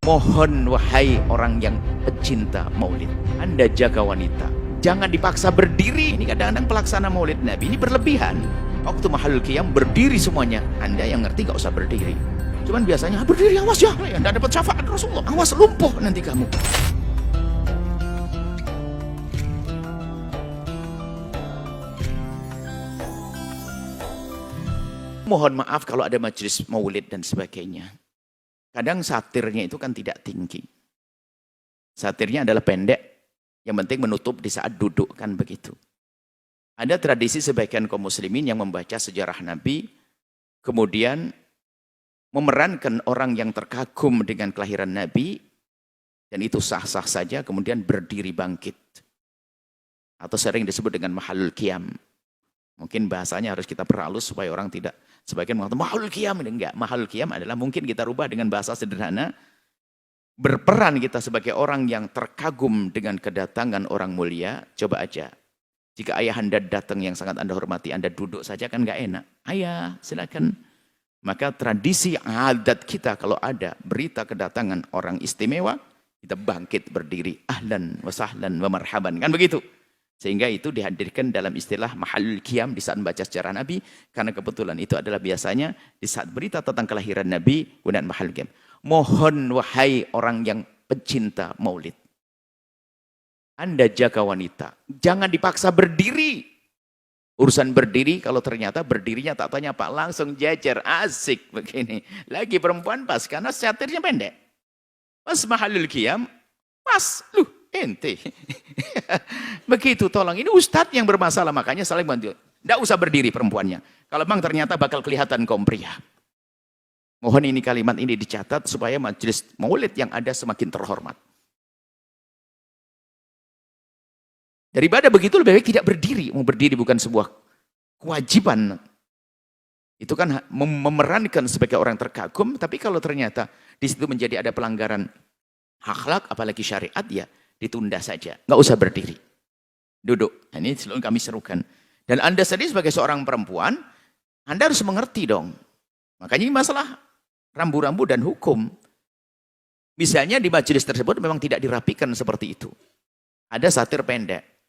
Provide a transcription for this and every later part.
Mohon wahai orang yang pecinta maulid, Anda jaga wanita, jangan dipaksa berdiri. Ini kadang-kadang pelaksana maulid Nabi ini berlebihan. Waktu mahalul qiyam berdiri semuanya. Anda yang ngerti gak usah berdiri. Cuman biasanya berdiri, awas ya, Anda dapat syafaat Rasulullah, awas lumpuh nanti kamu. Mohon maaf kalau ada majelis maulid dan sebagainya. Kadang satirnya itu kan tidak tinggi. Satirnya adalah pendek, yang penting menutup di saat duduk, kan begitu. Ada tradisi sebagian kaum muslimin yang membaca sejarah Nabi, kemudian memerankan orang yang terkagum dengan kelahiran Nabi, dan itu sah-sah saja, kemudian berdiri bangkit. Atau sering disebut dengan mahalul qiyam. Mungkin bahasanya harus kita perhalus supaya orang tidak, sebagian mengatakan mahalul qiyam, enggak. Mahalul qiyam adalah mungkin kita rubah dengan bahasa sederhana, berperan kita sebagai orang yang terkagum dengan kedatangan orang mulia. Coba aja, jika ayah Anda datang yang sangat Anda hormati, Anda duduk saja kan enggak enak. Ayah, silakan. Maka tradisi adat kita kalau ada berita kedatangan orang istimewa, kita bangkit berdiri, ahlan wa sahlan wa marhaban, kan begitu. Sehingga itu dihadirkan dalam istilah mahalul qiyam di saat membaca sejarah Nabi, karena kebetulan itu adalah biasanya di saat berita tentang kelahiran Nabi, kemudian mahalul qiyam. Mohon wahai orang yang pecinta maulid, Anda jaga wanita, jangan dipaksa berdiri. Urusan berdiri, kalau ternyata berdirinya tak tanya Pak, langsung jajar, asik begini. Lagi perempuan pas, karena satirnya pendek. Pas mahalul qiyam, pas, ente. Begitu, tolong. Ini ustadz yang bermasalah, makanya saling bantu. Tidak usah berdiri perempuannya. Kalau memang ternyata bakal kelihatan kaum pria. Mohon ini kalimat ini dicatat supaya majelis maulid yang ada semakin terhormat. Daripada begitu lebih baik tidak berdiri. Mau berdiri bukan sebuah kewajiban. Itu kan memerankan sebagai orang terkagum, tapi kalau ternyata di situ menjadi ada pelanggaran akhlak, apalagi syariat, ya ditunda saja. Nggak usah berdiri. Duduk. Nah, ini selalu kami serukan. Dan Anda sendiri sebagai seorang perempuan, Anda harus mengerti dong. Makanya ini masalah rambu-rambu dan hukum. Misalnya di majelis tersebut memang tidak dirapikan seperti itu. Ada satir pendek.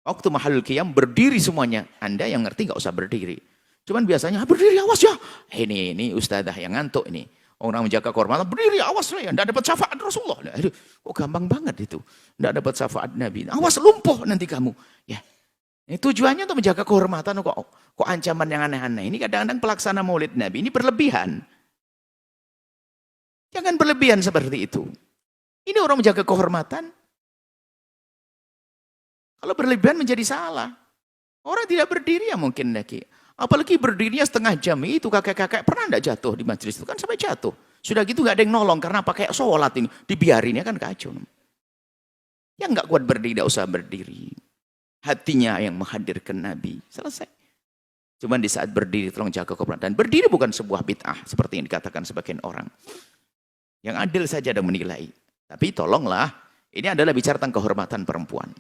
Waktu mahalul qiyam berdiri semuanya. Anda yang ngerti nggak usah berdiri. Cuman biasanya berdiri, awas ya. Ini ustadzah yang ngantuk ini. Orang menjaga kehormatan, berdiri, awas ya. Tidak dapat syafaat Rasulullah. Aduh, kok gampang banget itu. Tidak dapat syafaat Nabi. Awas lumpuh nanti kamu. Ya, ini tujuannya untuk menjaga kehormatan. Kok ancaman yang aneh-aneh. Ini kadang-kadang pelaksana maulid Nabi ini berlebihan. Jangan berlebihan seperti itu. Ini orang menjaga kehormatan. Kalau berlebihan menjadi salah. Orang tidak berdiri ya mungkin lagi. Apalagi berdirinya setengah jam itu kakek-kakek pernah enggak jatuh di majelis itu kan sampai jatuh. Sudah gitu nggak ada yang nolong karena pakai sholat ini. Dibiarinnya kan kacau. Yang nggak kuat berdiri, tidak usah berdiri. Hatinya yang menghadirkan Nabi. Selesai. Cuman di saat berdiri tolong jaga kehormatan. Dan berdiri bukan sebuah bid'ah seperti yang dikatakan sebagian orang. Yang adil saja ada menilai. Tapi tolonglah, ini adalah bicara tentang kehormatan perempuan.